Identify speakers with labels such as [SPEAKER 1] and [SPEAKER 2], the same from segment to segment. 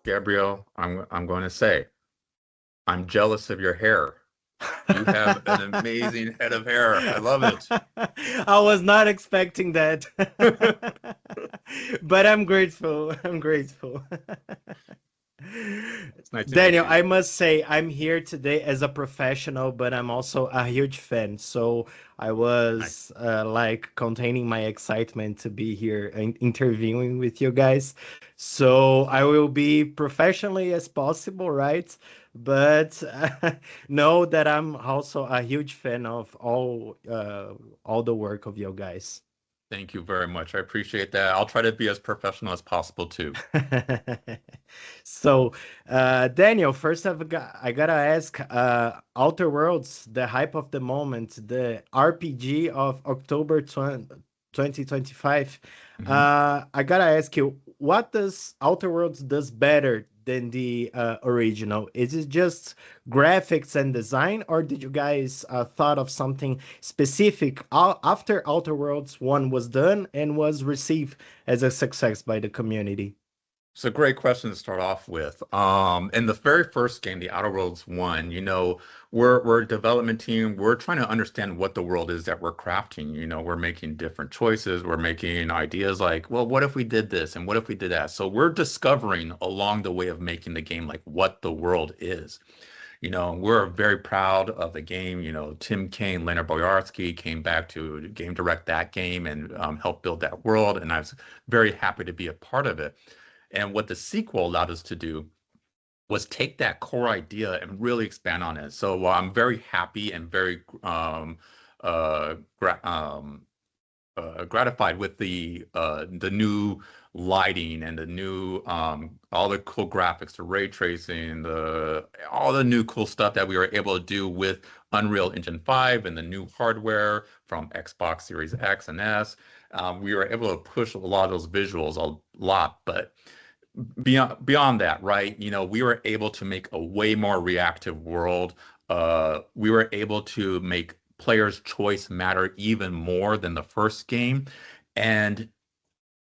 [SPEAKER 1] Gabriel, I'm going to say, I'm jealous of your hair. You have an amazing head of hair. I love it.
[SPEAKER 2] I was not expecting that. But I'm grateful. I'm grateful.
[SPEAKER 1] It's nice to meet
[SPEAKER 2] Daniel,
[SPEAKER 1] you.
[SPEAKER 2] I must say I'm here today as a professional, but I'm also a huge fan. So I
[SPEAKER 1] Nice.
[SPEAKER 2] was like containing my excitement to be here and interviewing with you guys. So I will be professionally as possible, right? But know that I'm also a huge fan of all the work of you guys.
[SPEAKER 1] Thank you very much. I appreciate that. I'll try to be as professional as possible too.
[SPEAKER 2] So, Daniel, first I gotta ask, Outer Worlds, the hype of the moment, the RPG of October 2025.
[SPEAKER 1] Mhm.
[SPEAKER 2] I gotta ask you, what does Outer Worlds does better than the original? Is it just graphics and design, or did you guys thought of something specific after Outer Worlds 1 was done and was received as a success by the community?
[SPEAKER 1] It's a great question to start off with. In the very first game, the Outer Worlds 1, we're a development team. We're trying to understand what the world is that we're crafting. We're making different choices. We're making ideas like, well, what if we did this and what if we did that? So we're discovering along the way of making the game like what the world is. We're very proud of the game. Tim Kaine, Leonard Boyarsky came back to game direct that game and help build that world, and I was very happy to be a part of it. And what the sequel allowed us to do was take that core idea and really expand on it. So I'm very happy and very gra gratified with the new lighting and the new all the cool graphics, the ray tracing, the all the new cool stuff that we were able to do with Unreal Engine 5 and the new hardware from Xbox Series X and S. We were able to push a lot of those visuals a lot, but beyond that, right? We were able to make a way more reactive world. We were able to make players' choice matter even more than the first game. And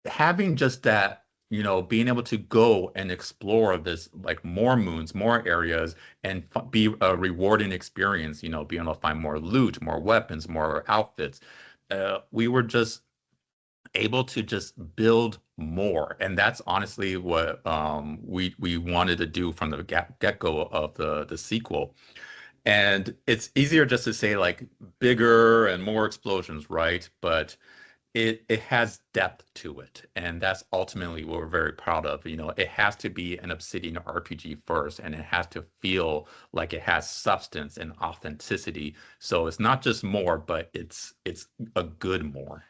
[SPEAKER 1] having just that, being able to go and explore this, like more moons, more areas, and be a rewarding experience, being able to find more loot, more weapons, more outfits. We were just able to just build more. And that's honestly what we wanted to do from the get-go of the sequel. And it's easier just to say like bigger and more explosions, right? But it has depth to it. And that's ultimately what we're very proud of. It has to be an Obsidian RPG first, and it has to feel like it has substance and authenticity. So it's not just more, but it's a good more.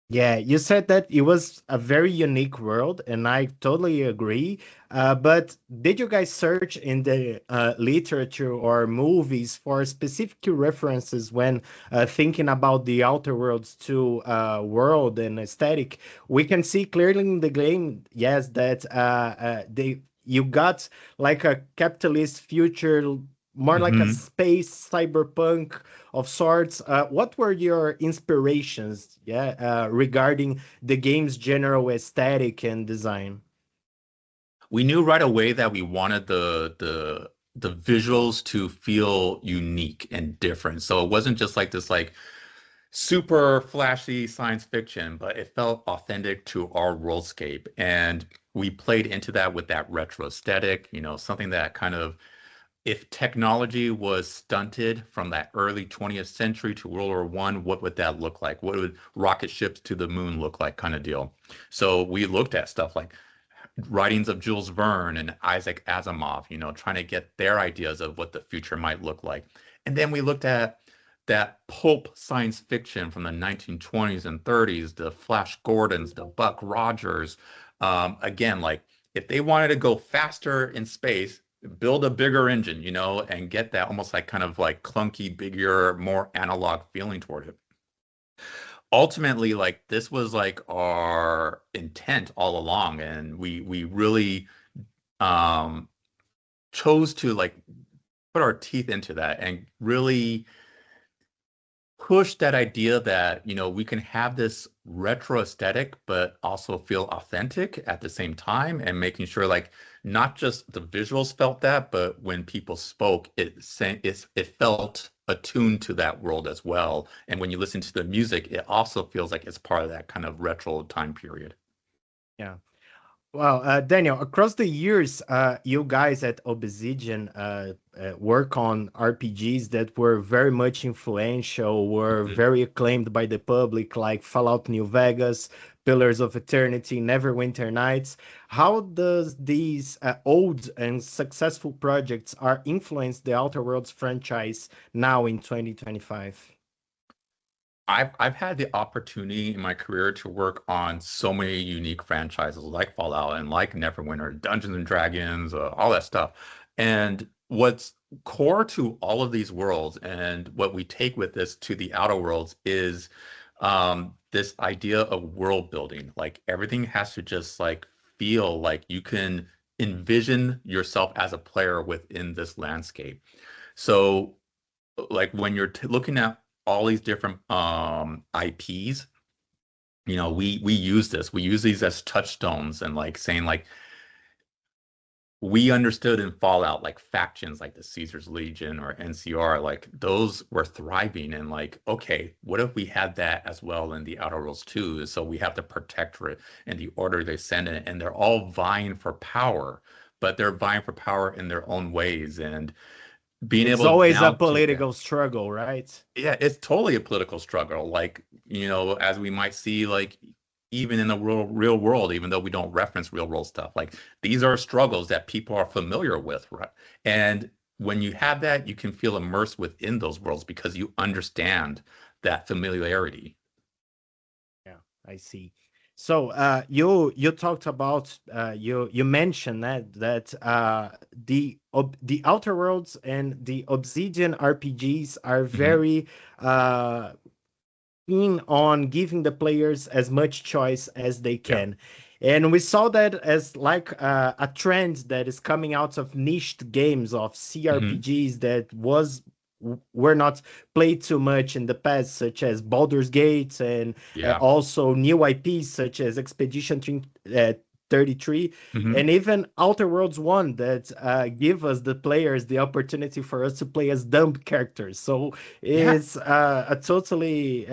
[SPEAKER 2] Yeah, you said that it was a very unique world, and I totally agree. But did you guys search in the literature or movies for specific references when thinking about the Outer Worlds 2 world and aesthetic? We can see clearly in the game, yes, that they you got like a capitalist future, more like a
[SPEAKER 1] Mhm.
[SPEAKER 2] space cyberpunk of sorts. What were your inspirations, yeah, regarding the game's general aesthetic and design?
[SPEAKER 1] We knew right away that we wanted the visuals to feel unique and different. So it wasn't just like this like super flashy science fiction, but it felt authentic to our worldscape. And we played into that with that retro aesthetic, something that kind of if technology was stunted from that early 20th century to World War One, what would that look like? What would rocket ships to the moon look like kind of deal? So we looked at stuff like writings of Jules Verne and Isaac Asimov, trying to get their ideas of what the future might look like. And then we looked at that pulp science fiction from the 1920s and 30s, the Flash Gordons, the Buck Rogers. Again, like if they wanted to go faster in space, build a bigger engine, and get that almost like kind of like clunky, bigger, more analog feeling toward it. Ultimately, like this was like our intent all along, and we really um chose to like put our teeth into that and really push that idea that, we can have this retro aesthetic, but also feel authentic at the same time, and making sure like not just the visuals felt that, but when people spoke, it felt attuned to that world as well. And when you listen to the music, it also feels like it's part of that kind of retro time period.
[SPEAKER 2] Yeah. Well, Daniel, across the years, you guys at Obsidian work on RPGs that were very much influential, were
[SPEAKER 1] Mhm.
[SPEAKER 2] very acclaimed by the public, like Fallout New Vegas, Pillars of Eternity, Neverwinter Nights. How does these old and successful projects are influence the Outer Worlds franchise now in 2025?
[SPEAKER 1] I've had the opportunity in my career to work on so many unique franchises like Fallout and like Neverwinter, Dungeons and Dragons, all that stuff. And what's core to all of these worlds and what we take with this to the outer worlds is this idea of world building. Like everything has to just like feel like you can envision yourself as a player within this landscape. So like when you're looking at all these different IPs, we use this. We use these as touchstones and like saying like we understood in Fallout like factions like the Caesar's Legion or NCR, like those were thriving, and like, okay, what if we had that as well in the Outer Worlds too? So we have the Protectorate and the Order they send in, and they're all vying for power, but they're vying for power in their own ways. And being
[SPEAKER 2] It's
[SPEAKER 1] able
[SPEAKER 2] always a
[SPEAKER 1] now to, yeah.
[SPEAKER 2] political struggle, right?
[SPEAKER 1] Yeah, it's totally a political struggle. Like, as we might see, like, even in the real world, even though we don't reference real world stuff, like these are struggles that people are familiar with, right? And when you have that, you can feel immersed within those worlds because you understand that familiarity.
[SPEAKER 2] Yeah, I see. So you talked about you mentioned that the Outer Worlds and the Obsidian RPGs are
[SPEAKER 1] Hmm.
[SPEAKER 2] very uh keen on giving the players as much choice as they
[SPEAKER 1] Yeah.
[SPEAKER 2] can. And we saw that as like a trend that is coming out of niched games of
[SPEAKER 1] Hmm.
[SPEAKER 2] CRPGs that were not played too much in the past, such as Baldur's Gate and
[SPEAKER 1] Yeah.
[SPEAKER 2] also new IPs such as Expedition 33
[SPEAKER 1] Hmm.
[SPEAKER 2] and even Outer Worlds 1 that give us the players the opportunity for us to play as dumb characters. So
[SPEAKER 1] Yeah.
[SPEAKER 2] it's a totally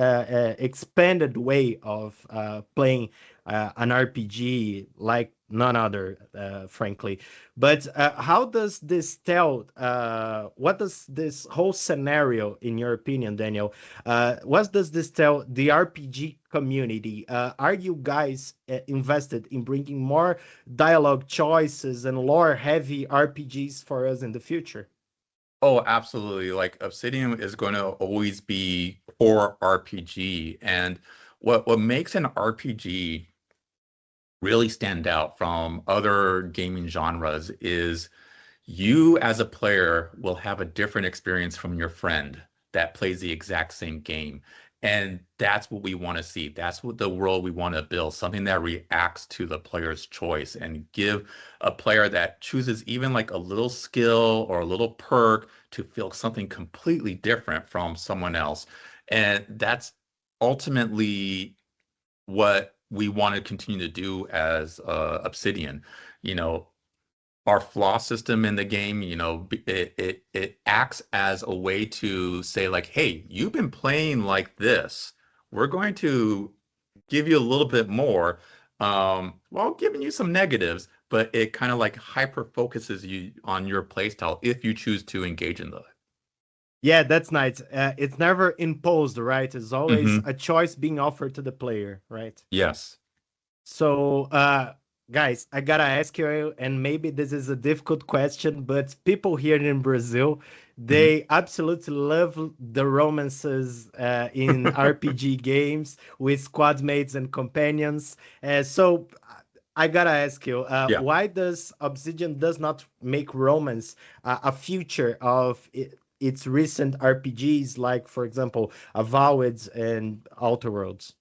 [SPEAKER 2] expanded way of playing an RPG like none other, frankly. But how does this tell? What does this whole scenario, in your opinion, Daniel? What does this tell the RPG community? Are you guys invested in bringing more dialogue choices and lore-heavy RPGs for us in the future?
[SPEAKER 1] Oh, absolutely. Like Obsidian is going to always be core RPG. And what makes an RPG really stand out from other gaming genres is you as a player will have a different experience from your friend that plays the exact same game. And that's what we want to see. That's what the world we want to build, something that reacts to the player's choice and give a player that chooses even like a little skill or a little perk to feel something completely different from someone else. And that's ultimately what we want to continue to do as Obsidian. You know, our flaw system in the game, it acts as a way to say like, hey, you've been playing like this. We're going to give you a little bit more, while giving you some negatives, but it kind of like hyper focuses you on your playstyle if you choose to engage in that.
[SPEAKER 2] Yeah, that's nice. It's never imposed, right? It's always
[SPEAKER 1] Hmm.
[SPEAKER 2] a choice being offered to the player, right?
[SPEAKER 1] Yes.
[SPEAKER 2] So, guys, I gotta ask you, and maybe this is a difficult question, but people here in Brazil,
[SPEAKER 1] Hmm.
[SPEAKER 2] they absolutely love the romances in RPG games with squad mates and companions. So, I gotta ask you,
[SPEAKER 1] Yeah.
[SPEAKER 2] why does Obsidian does not make romance a feature of its recent RPGs, like, for example, Avowed and Outer Worlds?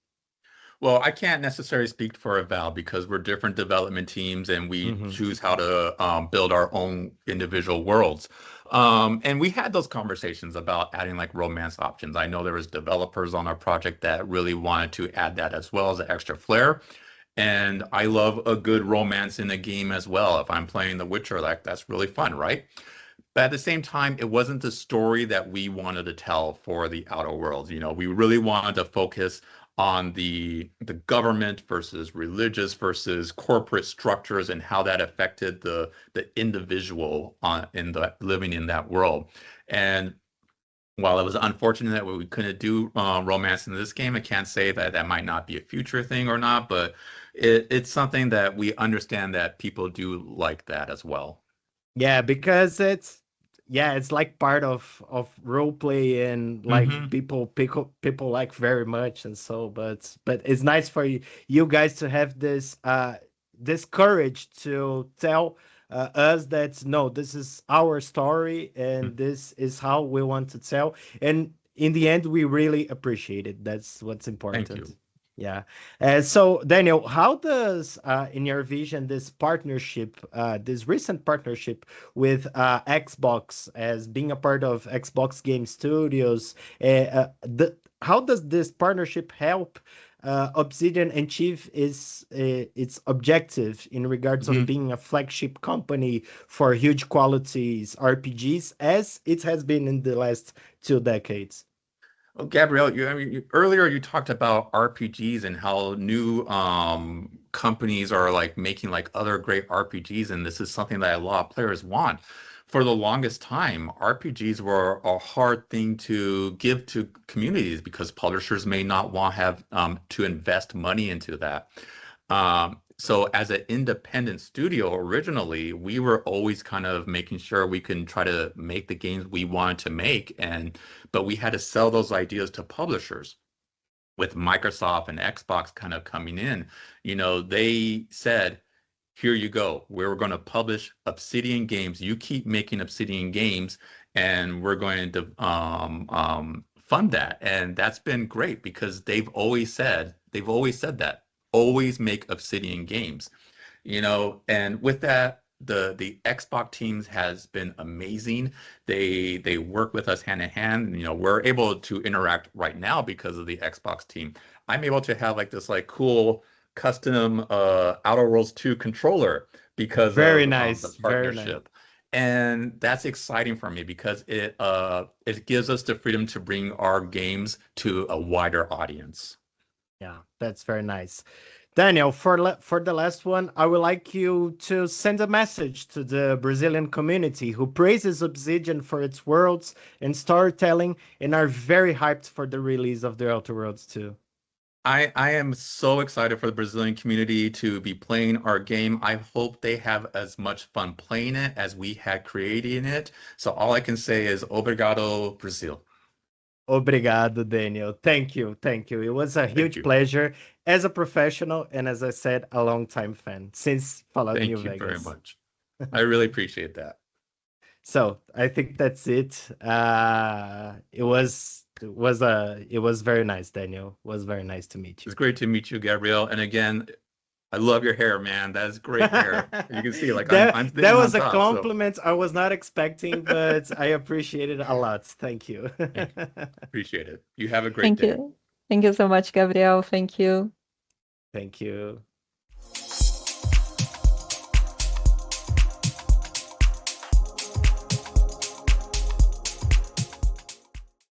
[SPEAKER 1] Well, I can't necessarily speak for Avowed because we're different development teams and we
[SPEAKER 2] Hmm.
[SPEAKER 1] choose how to build our own individual worlds. And we had those conversations about adding like romance options. I know there was developers on our project that really wanted to add that as well as an extra flair. And I love a good romance in a game as well. If I'm playing The Witcher, like that's really fun, right? But at the same time, it wasn't the story that we wanted to tell for the Outer Worlds. We really wanted to focus on the government versus religious versus corporate structures and how that affected the individual in the living in that world. And while it was unfortunate that we couldn't do romance in this game, I can't say that that might not be a future thing or not, but it's something that we understand that people do like that as well.
[SPEAKER 2] Yeah, because it's like part of role play and like
[SPEAKER 1] Hmm.
[SPEAKER 2] people like very much and so but it's nice for you guys to have this courage to tell us that no, this is our story and this is how we want to tell, and in the end we really appreciate it. That's what's
[SPEAKER 1] Thank
[SPEAKER 2] important.
[SPEAKER 1] you.
[SPEAKER 2] Yeah. So, Daniel, how does, in your vision, this partnership, this recent partnership with Xbox, as being a part of Xbox Game Studios, how does this partnership help Obsidian achieve its objective in regards of
[SPEAKER 1] Mhm.
[SPEAKER 2] being a flagship company for huge qualities RPGs, as it has been in the last 2 decades?
[SPEAKER 1] Oh, Gabrielle, earlier you talked about RPGs and how new companies are like making like other great RPGs, and this is something that a lot of players want. For the longest time, RPGs were a hard thing to give to communities because publishers may not want to have to invest money into that. So as an independent studio originally, we were always kind of making sure we can try to make the games we wanted to make, and but we had to sell those ideas to publishers. With Microsoft and Xbox kind of coming in, they said, here you go. We're going to publish Obsidian games. You keep making Obsidian games, and we're going to fund that. And that's been great because they've always said that. Always make Obsidian games. And with that, the Xbox teams has been amazing. They work with us hand in hand. We're able to interact right now because of the Xbox team. I'm able to have like this like cool custom Outer Worlds 2 controller because
[SPEAKER 2] Very
[SPEAKER 1] of the
[SPEAKER 2] nice, very nice.
[SPEAKER 1] partnership. And that's exciting for me because it gives us the freedom to bring our games to a wider audience.
[SPEAKER 2] Yeah, that's very nice. Daniel, for the last one, I would like you to send a message to the Brazilian community who praises Obsidian for its worlds and storytelling and are very hyped for the release of the Outer Worlds too.
[SPEAKER 1] I am so excited for the Brazilian community to be playing our game. I hope they have as much fun playing it as we had creating it. So all I can say is obrigado, Brazil.
[SPEAKER 2] Obrigado, Daniel. Thank you, thank you. It was a
[SPEAKER 1] Thank
[SPEAKER 2] huge
[SPEAKER 1] you.
[SPEAKER 2] pleasure as a professional and, as I said, a long-time fan since Fallout New
[SPEAKER 1] Thank you very
[SPEAKER 2] Vegas.
[SPEAKER 1] much. I really appreciate that.
[SPEAKER 2] So I think that's it. It was very nice, Daniel. It was very nice to meet
[SPEAKER 1] It's
[SPEAKER 2] you.
[SPEAKER 1] great to meet you, Gabrielle. And again, I love your hair, man. That is great hair. You can see, like I'm
[SPEAKER 2] That
[SPEAKER 1] sitting on
[SPEAKER 2] was a
[SPEAKER 1] top. So
[SPEAKER 2] compliment I was not expecting, but I appreciate it a lot. Thank you.
[SPEAKER 1] thank you. Appreciate it. You have a great
[SPEAKER 3] Thank
[SPEAKER 1] day.
[SPEAKER 3] you. Thank you so much, Gabriel. Thank you.
[SPEAKER 2] Thank you.